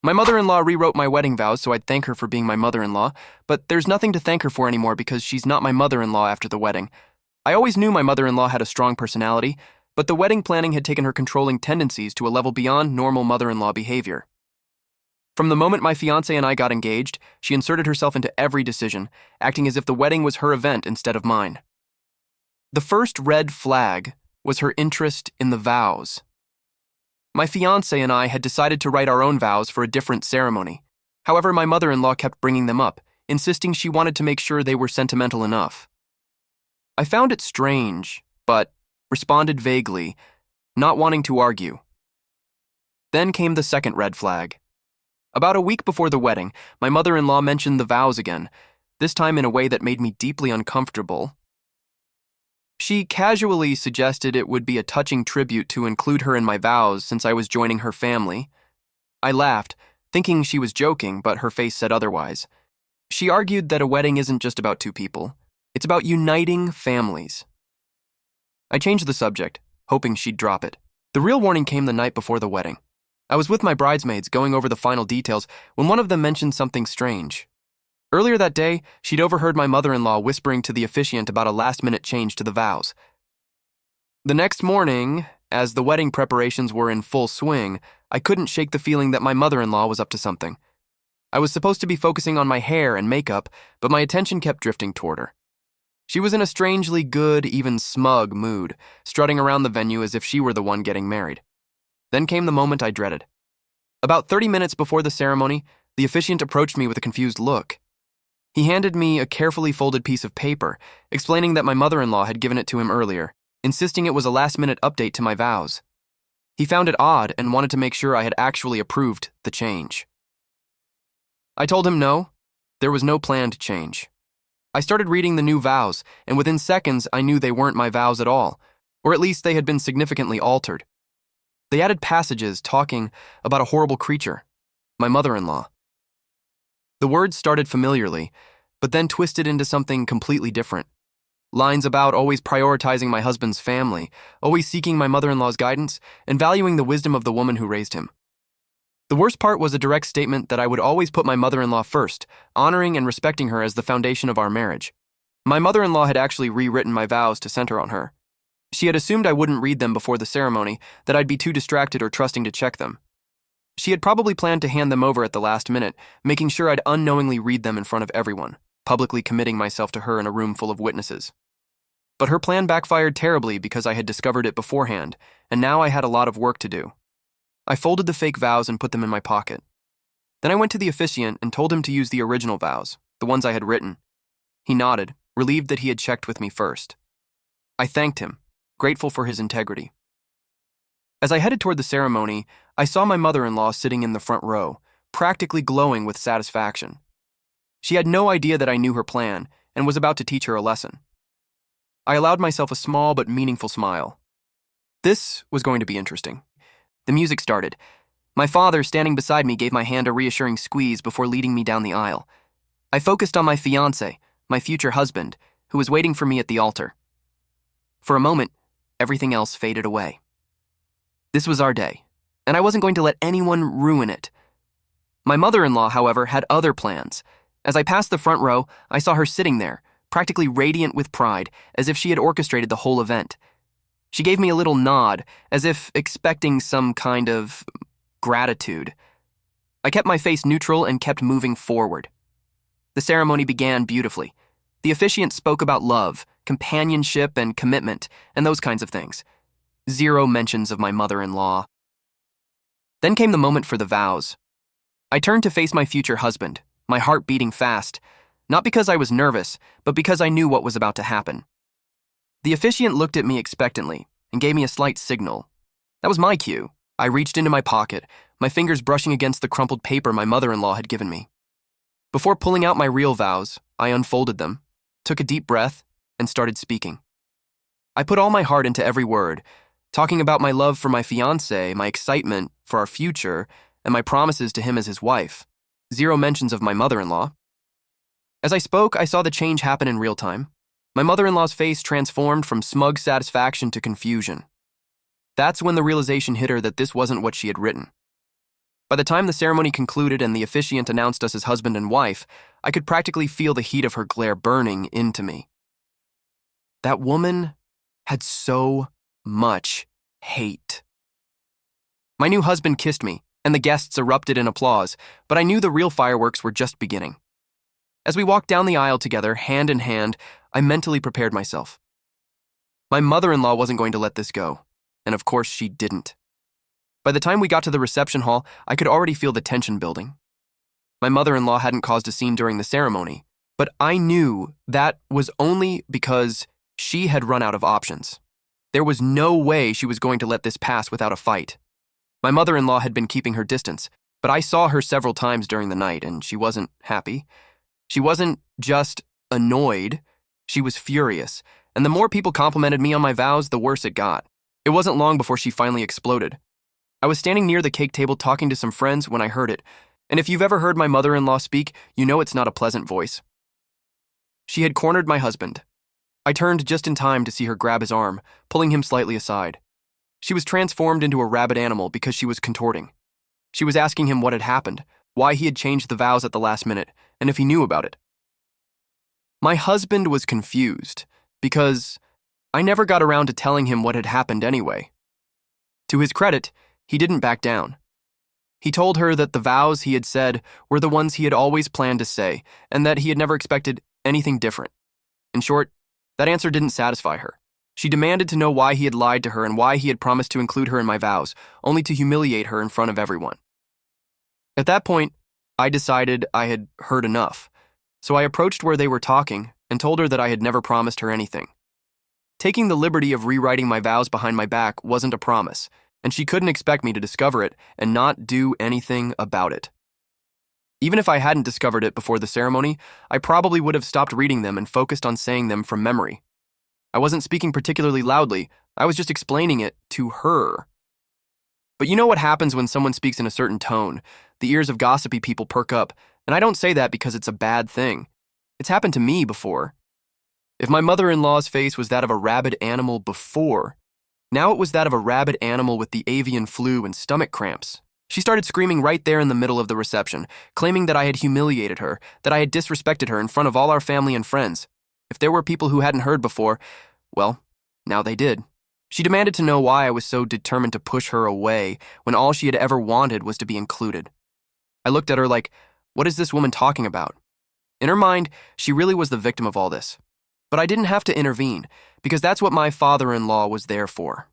My mother-in-law rewrote my wedding vows so I'd thank her for being my mother-in-law, but there's nothing to thank her for anymore because she's not my mother-in-law after the wedding. I always knew my mother-in-law had a strong personality, but the wedding planning had taken her controlling tendencies to a level beyond normal mother-in-law behavior. From the moment my fiancé and I got engaged, she inserted herself into every decision, acting as if the wedding was her event instead of mine. The first red flag was her interest in the vows. My fiancé and I had decided to write our own vows for a different ceremony. However, my mother-in-law kept bringing them up, insisting she wanted to make sure they were sentimental enough. I found it strange, but responded vaguely, not wanting to argue. Then came the second red flag. About a week before the wedding, my mother-in-law mentioned the vows again, this time in a way that made me deeply uncomfortable. She casually suggested it would be a touching tribute to include her in my vows since I was joining her family. I laughed, thinking she was joking, but her face said otherwise. She argued that a wedding isn't just about two people. It's about uniting families. I changed the subject, hoping she'd drop it. The real warning came the night before the wedding. I was with my bridesmaids going over the final details when one of them mentioned something strange. Earlier that day, she'd overheard my mother-in-law whispering to the officiant about a last-minute change to the vows. The next morning, as the wedding preparations were in full swing, I couldn't shake the feeling that my mother-in-law was up to something. I was supposed to be focusing on my hair and makeup, but my attention kept drifting toward her. She was in a strangely good, even smug mood, strutting around the venue as if she were the one getting married. Then came the moment I dreaded. About 30 minutes before the ceremony, the officiant approached me with a confused look. He handed me a carefully folded piece of paper, explaining that my mother-in-law had given it to him earlier, insisting it was a last-minute update to my vows. He found it odd and wanted to make sure I had actually approved the change. I told him no, there was no planned change. I started reading the new vows, and within seconds I knew they weren't my vows at all, or at least they had been significantly altered. They added passages talking about a horrible creature, my mother-in-law. The words started familiarly, but then twisted into something completely different. Lines about always prioritizing my husband's family, always seeking my mother-in-law's guidance, and valuing the wisdom of the woman who raised him. The worst part was a direct statement that I would always put my mother-in-law first, honoring and respecting her as the foundation of our marriage. My mother-in-law had actually rewritten my vows to center on her. She had assumed I wouldn't read them before the ceremony, that I'd be too distracted or trusting to check them. She had probably planned to hand them over at the last minute, making sure I'd unknowingly read them in front of everyone, publicly committing myself to her in a room full of witnesses. But her plan backfired terribly because I had discovered it beforehand, and now I had a lot of work to do. I folded the fake vows and put them in my pocket. Then I went to the officiant and told him to use the original vows, the ones I had written. He nodded, relieved that he had checked with me first. I thanked him, grateful for his integrity. As I headed toward the ceremony, I saw my mother-in-law sitting in the front row, practically glowing with satisfaction. She had no idea that I knew her plan and was about to teach her a lesson. I allowed myself a small but meaningful smile. This was going to be interesting. The music started. My father, standing beside me, gave my hand a reassuring squeeze before leading me down the aisle. I focused on my fiancé, my future husband, who was waiting for me at the altar. For a moment, everything else faded away. This was our day, and I wasn't going to let anyone ruin it. My mother-in-law, however, had other plans. As I passed the front row, I saw her sitting there, practically radiant with pride, as if she had orchestrated the whole event. She gave me a little nod, as if expecting some kind of gratitude. I kept my face neutral and kept moving forward. The ceremony began beautifully. The officiant spoke about love, companionship, and commitment, and those kinds of things. Zero mentions of my mother-in-law. Then came the moment for the vows. I turned to face my future husband, my heart beating fast, not because I was nervous, but because I knew what was about to happen. The officiant looked at me expectantly and gave me a slight signal. That was my cue. I reached into my pocket, my fingers brushing against the crumpled paper my mother-in-law had given me. Before pulling out my real vows, I unfolded them, took a deep breath, and started speaking. I put all my heart into every word, talking about my love for my fiancé, my excitement for our future, and my promises to him as his wife. Zero mentions of my mother-in-law. As I spoke, I saw the change happen in real time. My mother-in-law's face transformed from smug satisfaction to confusion. That's when the realization hit her that this wasn't what she had written. By the time the ceremony concluded and the officiant announced us as husband and wife, I could practically feel the heat of her glare burning into me. That woman had so much hate. My new husband kissed me, and the guests erupted in applause, but I knew the real fireworks were just beginning. As we walked down the aisle together, hand in hand, I mentally prepared myself. My mother-in-law wasn't going to let this go, and of course she didn't. By the time we got to the reception hall, I could already feel the tension building. My mother-in-law hadn't caused a scene during the ceremony, but I knew that was only because she had run out of options. There was no way she was going to let this pass without a fight. My mother-in-law had been keeping her distance, but I saw her several times during the night, and she wasn't happy. She wasn't just annoyed, she was furious, and the more people complimented me on my vows, the worse it got. It wasn't long before she finally exploded. I was standing near the cake table talking to some friends when I heard it, and if you've ever heard my mother-in-law speak, you know it's not a pleasant voice. She had cornered my husband. I turned just in time to see her grab his arm, pulling him slightly aside. She was transformed into a rabid animal because she was contorting. She was asking him what had happened, why he had changed the vows at the last minute, and if he knew about it. My husband was confused, because I never got around to telling him what had happened anyway. To his credit, he didn't back down. He told her that the vows he had said were the ones he had always planned to say, and that he had never expected anything different. In short, that answer didn't satisfy her. She demanded to know why he had lied to her and why he had promised to include her in my vows, only to humiliate her in front of everyone. At that point, I decided I had heard enough, so I approached where they were talking and told her that I had never promised her anything. Taking the liberty of rewriting my vows behind my back wasn't a promise, and she couldn't expect me to discover it and not do anything about it. Even if I hadn't discovered it before the ceremony, I probably would have stopped reading them and focused on saying them from memory. I wasn't speaking particularly loudly, I was just explaining it to her. But you know what happens when someone speaks in a certain tone? The ears of gossipy people perk up, and I don't say that because it's a bad thing. It's happened to me before. If my mother-in-law's face was that of a rabid animal before, now it was that of a rabid animal with the avian flu and stomach cramps. She started screaming right there in the middle of the reception, claiming that I had humiliated her, that I had disrespected her in front of all our family and friends. If there were people who hadn't heard before, well, now they did. She demanded to know why I was so determined to push her away when all she had ever wanted was to be included. I looked at her like, what is this woman talking about? In her mind, she really was the victim of all this. But I didn't have to intervene, because that's what my father-in-law was there for.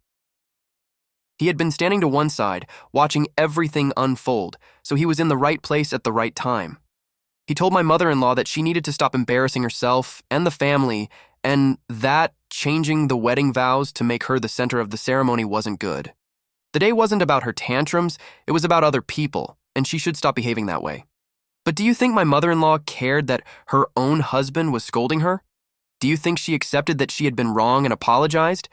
He had been standing to one side, watching everything unfold, so he was in the right place at the right time. He told my mother-in-law that she needed to stop embarrassing herself and the family, and that changing the wedding vows to make her the center of the ceremony wasn't good. The day wasn't about her tantrums, it was about other people, and she should stop behaving that way. But do you think my mother-in-law cared that her own husband was scolding her? Do you think she accepted that she had been wrong and apologized?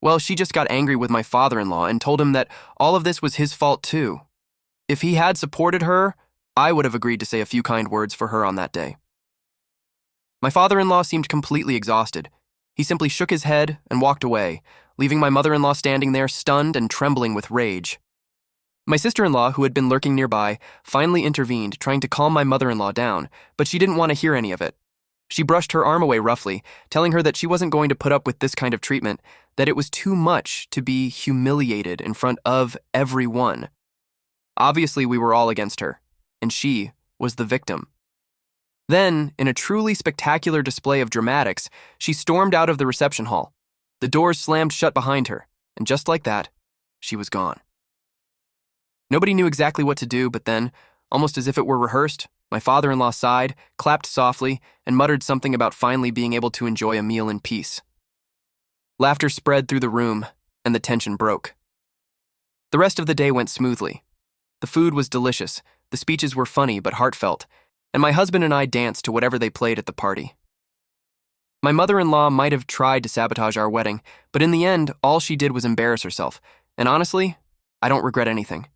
Well, she just got angry with my father-in-law and told him that all of this was his fault too. If he had supported her, I would have agreed to say a few kind words for her on that day. My father-in-law seemed completely exhausted. He simply shook his head and walked away, leaving my mother-in-law standing there stunned and trembling with rage. My sister-in-law, who had been lurking nearby, finally intervened, trying to calm my mother-in-law down, but she didn't want to hear any of it. She brushed her arm away roughly, telling her that she wasn't going to put up with this kind of treatment, that it was too much to be humiliated in front of everyone. Obviously, we were all against her, and she was the victim. Then, in a truly spectacular display of dramatics, she stormed out of the reception hall. The doors slammed shut behind her, and just like that, she was gone. Nobody knew exactly what to do, but then, almost as if it were rehearsed, my father-in-law sighed, clapped softly, and muttered something about finally being able to enjoy a meal in peace. Laughter spread through the room, and the tension broke. The rest of the day went smoothly. The food was delicious, the speeches were funny but heartfelt, and my husband and I danced to whatever they played at the party. My mother-in-law might have tried to sabotage our wedding, but in the end, all she did was embarrass herself, and honestly, I don't regret anything.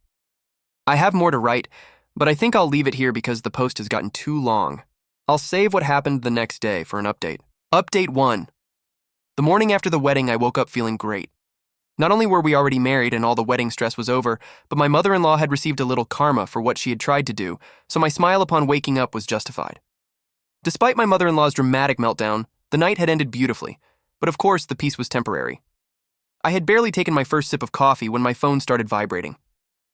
I have more to write, but I think I'll leave it here because the post has gotten too long. I'll save what happened the next day for an update. Update 1. The morning after the wedding, I woke up feeling great. Not only were we already married and all the wedding stress was over, but my mother-in-law had received a little karma for what she had tried to do, so my smile upon waking up was justified. Despite my mother-in-law's dramatic meltdown, the night had ended beautifully, but of course the peace was temporary. I had barely taken my first sip of coffee when my phone started vibrating.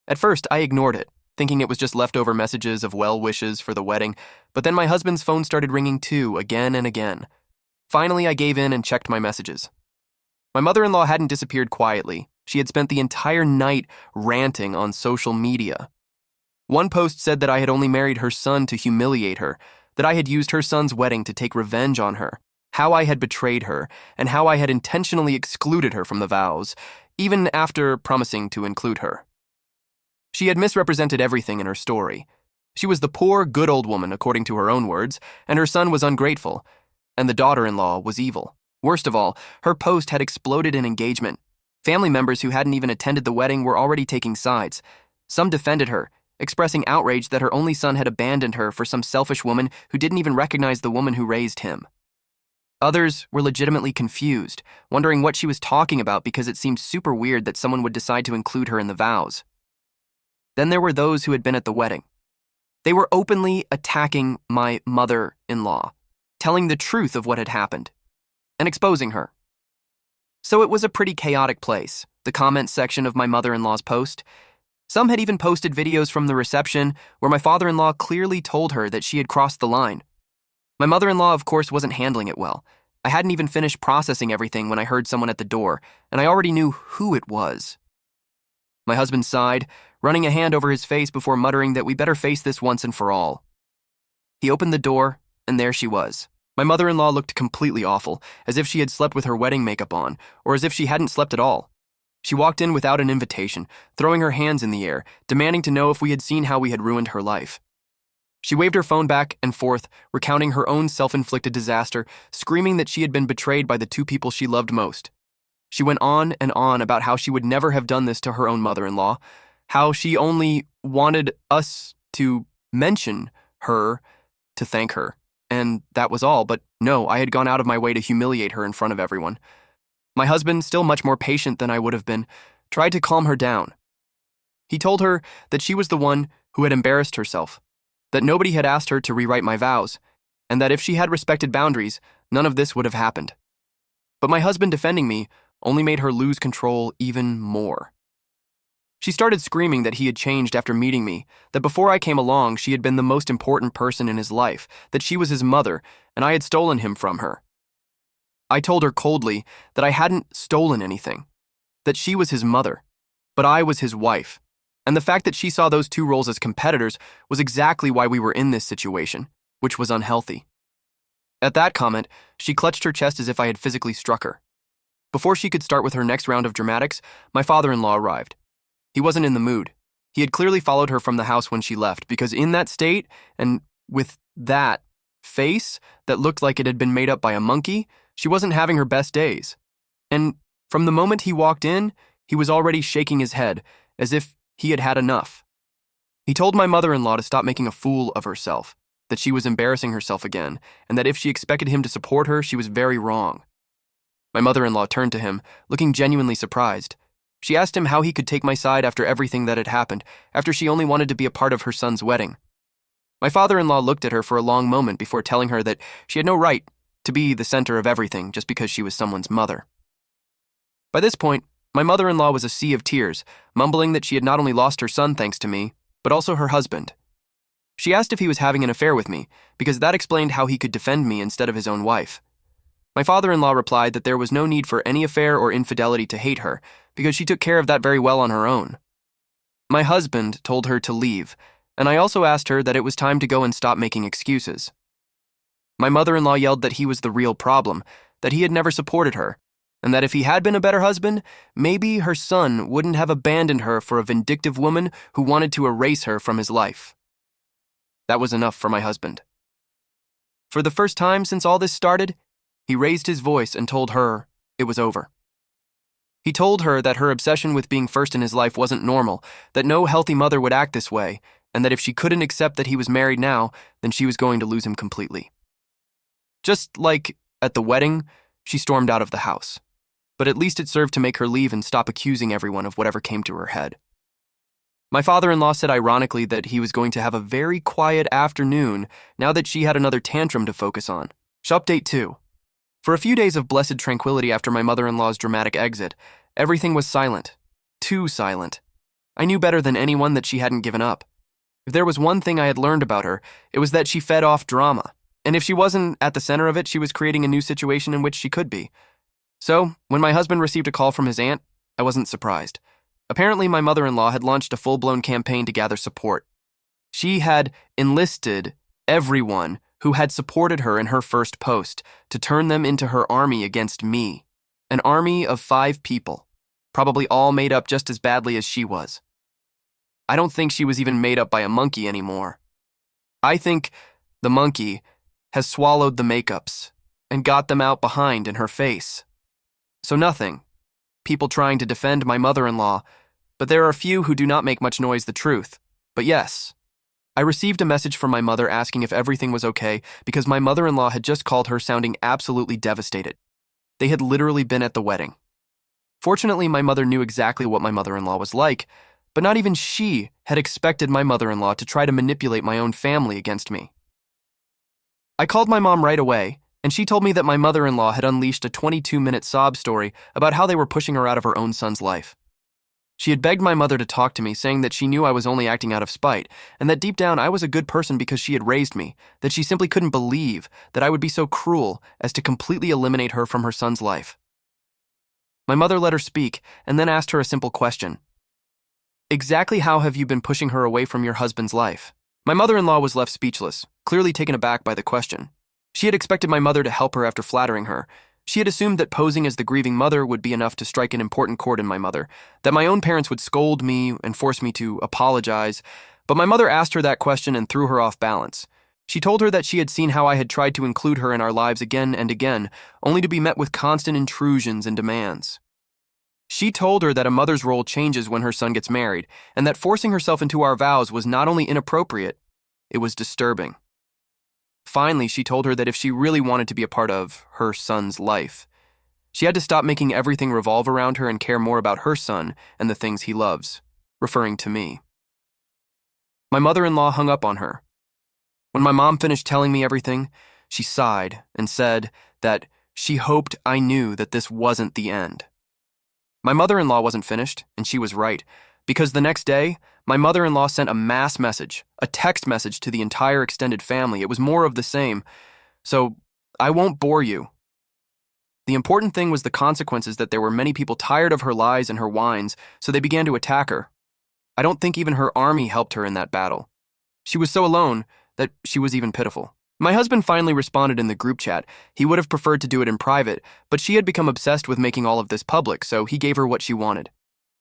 At first, I ignored it, thinking it was just leftover messages of well wishes for the wedding, but then my husband's phone started ringing too, again and again. Finally, I gave in and checked my messages. My mother-in-law hadn't disappeared quietly. She had spent the entire night ranting on social media. One post said that I had only married her son to humiliate her, that I had used her son's wedding to take revenge on her, how I had betrayed her, and how I had intentionally excluded her from the vows, even after promising to include her. She had misrepresented everything in her story. She was the poor, good old woman, according to her own words, and her son was ungrateful, and the daughter-in-law was evil. Worst of all, her post had exploded in engagement. Family members who hadn't even attended the wedding were already taking sides. Some defended her, expressing outrage that her only son had abandoned her for some selfish woman who didn't even recognize the woman who raised him. Others were legitimately confused, wondering what she was talking about because it seemed super weird that someone would decide to include her in the vows. Then there were those who had been at the wedding. They were openly attacking my mother-in-law, telling the truth of what had happened, and exposing her. So it was a pretty chaotic place, the comment section of my mother-in-law's post. Some had even posted videos from the reception where my father-in-law clearly told her that she had crossed the line. My mother-in-law, of course, wasn't handling it well. I hadn't even finished processing everything when I heard someone at the door, and I already knew who it was. My husband sighed, running a hand over his face before muttering that we better face this once and for all. He opened the door, and there she was. My mother-in-law looked completely awful, as if she had slept with her wedding makeup on, or as if she hadn't slept at all. She walked in without an invitation, throwing her hands in the air, demanding to know if we had seen how we had ruined her life. She waved her phone back and forth, recounting her own self-inflicted disaster, screaming that she had been betrayed by the two people she loved most. She went on and on about how she would never have done this to her own mother-in-law, how she only wanted us to mention her to thank her, and that was all, but no, I had gone out of my way to humiliate her in front of everyone. My husband, still much more patient than I would have been, tried to calm her down. He told her that she was the one who had embarrassed herself, that nobody had asked her to rewrite my vows, and that if she had respected boundaries, none of this would have happened. But my husband defending me only made her lose control even more. She started screaming that he had changed after meeting me, that before I came along she had been the most important person in his life, that she was his mother, and I had stolen him from her. I told her coldly that I hadn't stolen anything, that she was his mother, but I was his wife, and the fact that she saw those two roles as competitors was exactly why we were in this situation, which was unhealthy. At that comment, she clutched her chest as if I had physically struck her. Before she could start with her next round of dramatics, my father-in-law arrived. He wasn't in the mood. He had clearly followed her from the house when she left, because in that state, and with that face that looked like it had been made up by a monkey, she wasn't having her best days. And from the moment he walked in, he was already shaking his head, as if he had had enough. He told my mother-in-law to stop making a fool of herself, that she was embarrassing herself again, and that if she expected him to support her, she was very wrong. My mother-in-law turned to him, looking genuinely surprised. She asked him how he could take my side after everything that had happened, after she only wanted to be a part of her son's wedding. My father-in-law looked at her for a long moment before telling her that she had no right to be the center of everything just because she was someone's mother. By this point, my mother-in-law was a sea of tears, mumbling that she had not only lost her son thanks to me, but also her husband. She asked if he was having an affair with me, because that explained how he could defend me instead of his own wife. My father-in-law replied that there was no need for any affair or infidelity to hate her, because she took care of that very well on her own. My husband told her to leave, and I also asked her that it was time to go and stop making excuses. My mother-in-law yelled that he was the real problem, that he had never supported her, and that if he had been a better husband, maybe her son wouldn't have abandoned her for a vindictive woman who wanted to erase her from his life. That was enough for my husband. For the first time since all this started, he raised his voice and told her it was over. He told her that her obsession with being first in his life wasn't normal, that no healthy mother would act this way, and that if she couldn't accept that he was married now, then she was going to lose him completely. Just like at the wedding, she stormed out of the house. but at least it served to make her leave and stop accusing everyone of whatever came to her head. My father-in-law said ironically that he was going to have a very quiet afternoon now that she had another tantrum to focus on. Update 2. For a few days of blessed tranquility after my mother-in-law's dramatic exit, everything was silent. Too silent. I knew better than anyone that she hadn't given up. If there was one thing I had learned about her, it was that she fed off drama. And if she wasn't at the center of it, she was creating a new situation in which she could be. So, when my husband received a call from his aunt, I wasn't surprised. Apparently, my mother-in-law had launched a full-blown campaign to gather support. She had enlisted everyone who had supported her in her first post to turn them into her army against me. An army of 5 people, probably all made up just as badly as she was. I don't think she was even made up by a monkey anymore. I think the monkey has swallowed the makeups and got them out behind in her face. So nothing. People trying to defend my mother-in-law, but there are few who do not make much noise the truth. But yes, I received a message from my mother asking if everything was okay because my mother-in-law had just called her sounding absolutely devastated. They had literally been at the wedding. Fortunately, my mother knew exactly what my mother-in-law was like, but not even she had expected my mother-in-law to try to manipulate my own family against me. I called my mom right away, and she told me that my mother-in-law had unleashed a 22-minute sob story about how they were pushing her out of her own son's life. She had begged my mother to talk to me, saying that she knew I was only acting out of spite, and that deep down I was a good person because she had raised me, that she simply couldn't believe that I would be so cruel as to completely eliminate her from her son's life. My mother let her speak, and then asked her a simple question. Exactly how have you been pushing her away from your husband's life? My mother-in-law was left speechless, clearly taken aback by the question. She had expected my mother to help her after flattering her. She had assumed that posing as the grieving mother would be enough to strike an important chord in my mother, that my own parents would scold me and force me to apologize, but my mother asked her that question and threw her off balance. She told her that she had seen how I had tried to include her in our lives again and again, only to be met with constant intrusions and demands. She told her that a mother's role changes when her son gets married, and that forcing herself into our vows was not only inappropriate, it was disturbing. Finally, she told her that if she really wanted to be a part of her son's life, she had to stop making everything revolve around her and care more about her son and the things he loves, referring to me. My mother-in-law hung up on her. When my mom finished telling me everything, she sighed and said that she hoped I knew that this wasn't the end. My mother-in-law wasn't finished, and she was right, because the next day, my mother-in-law sent a mass message, a text message to the entire extended family. It was more of the same, so I won't bore you. The important thing was the consequences that there were many people tired of her lies and her whines, so they began to attack her. I don't think even her army helped her in that battle. She was so alone that she was even pitiful. My husband finally responded in the group chat. He would have preferred to do it in private, but she had become obsessed with making all of this public, so he gave her what she wanted.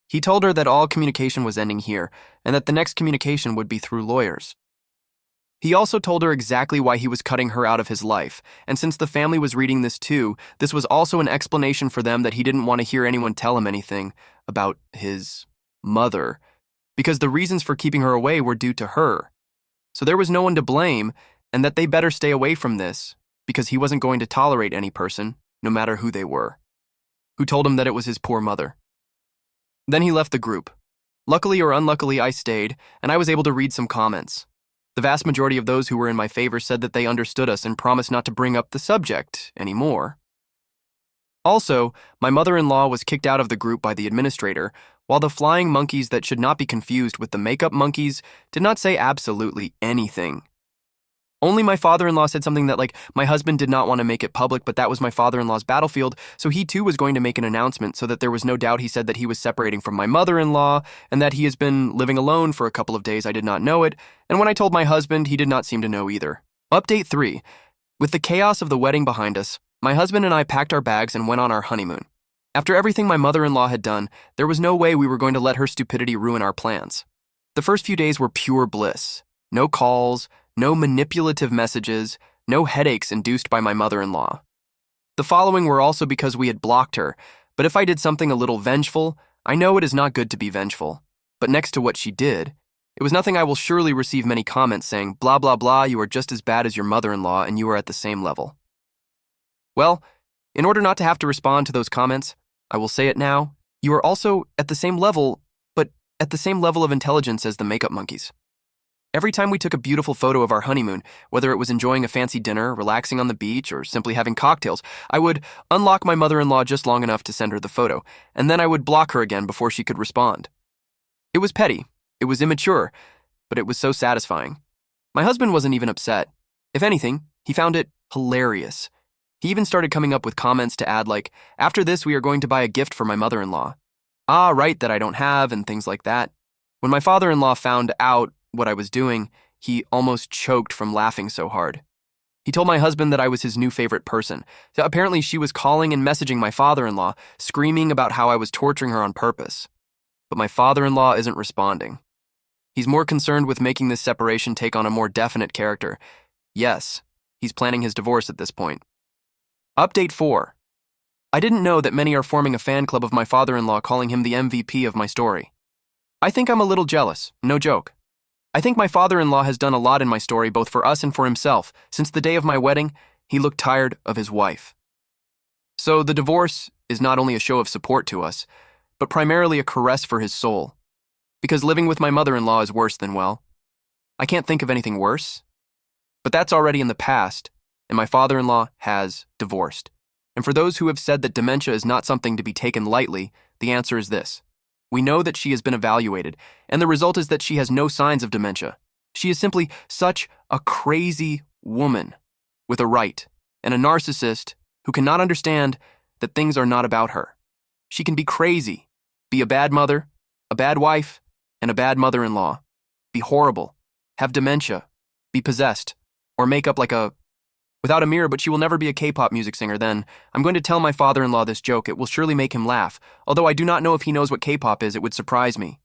He told her that all communication was ending here, and that the next communication would be through lawyers. He also told her exactly why he was cutting her out of his life, and since the family was reading this too, this was also an explanation for them that he didn't want to hear anyone tell him anything about his mother, because the reasons for keeping her away were due to her. So there was no one to blame, and that they better stay away from this, because he wasn't going to tolerate any person, no matter who they were, who told him that it was his poor mother. Then he left the group. Luckily or unluckily, I stayed, and I was able to read some comments. The vast majority of those who were in my favor said that they understood us and promised not to bring up the subject anymore. Also, my mother-in-law was kicked out of the group by the administrator, while the flying monkeys that should not be confused with the makeup monkeys did not say absolutely anything. Only my father-in-law said something that my husband did not want to make it public, but that was my father-in-law's battlefield, so he too was going to make an announcement so that there was no doubt. He said that he was separating from my mother-in-law and that he has been living alone for a couple of days. I did not know it, and when I told my husband, he did not seem to know either. Update 3. With the chaos of the wedding behind us, my husband and I packed our bags and went on our honeymoon. After everything my mother-in-law had done, there was no way we were going to let her stupidity ruin our plans. The first few days were pure bliss. No calls, no manipulative messages, no headaches induced by my mother-in-law. The following were also because we had blocked her, but if I did something a little vengeful, I know it is not good to be vengeful. But next to what she did, it was nothing. I will surely receive many comments saying, blah, blah, blah, you are just as bad as your mother-in-law and you are at the same level. Well, in order not to have to respond to those comments, I will say it now, you are also at the same level, but at the same level of intelligence as the makeup monkeys. Every time we took a beautiful photo of our honeymoon, whether it was enjoying a fancy dinner, relaxing on the beach, or simply having cocktails, I would unlock my mother-in-law just long enough to send her the photo, and then I would block her again before she could respond. It was petty, it was immature, but it was so satisfying. My husband wasn't even upset. If anything, he found it hilarious. He even started coming up with comments to add like, "After this, we are going to buy a gift for my mother-in-law. Ah, right, that I don't have," and things like that. When my father-in-law found out what I was doing, he almost choked from laughing so hard. He told my husband that I was his new favorite person. So apparently she was calling and messaging my father-in-law, screaming about how I was torturing her on purpose. But my father-in-law isn't responding. He's more concerned with making this separation take on a more definite character. Yes, he's planning his divorce at this point. Update 4. I didn't know that many are forming a fan club of my father-in-law, calling him the MVP of my story. I think I'm a little jealous, no joke. I think my father-in-law has done a lot in my story, both for us and for himself. Since the day of my wedding, he looked tired of his wife. So the divorce is not only a show of support to us, but primarily a caress for his soul. Because living with my mother-in-law is worse than well. I can't think of anything worse. But that's already in the past, and my father-in-law has divorced. And for those who have said that dementia is not something to be taken lightly, the answer is this. We know that she has been evaluated, and the result is that she has no signs of dementia. She is simply such a crazy woman with a right, and a narcissist who cannot understand that things are not about her. She can be crazy, be a bad mother, a bad wife, and a bad mother-in-law, be horrible, have dementia, be possessed, or make up like without a mirror, but she will never be a K-pop music singer. Then I'm going to tell my father-in-law this joke. It will surely make him laugh. Although I do not know if he knows what K-pop is, it would surprise me.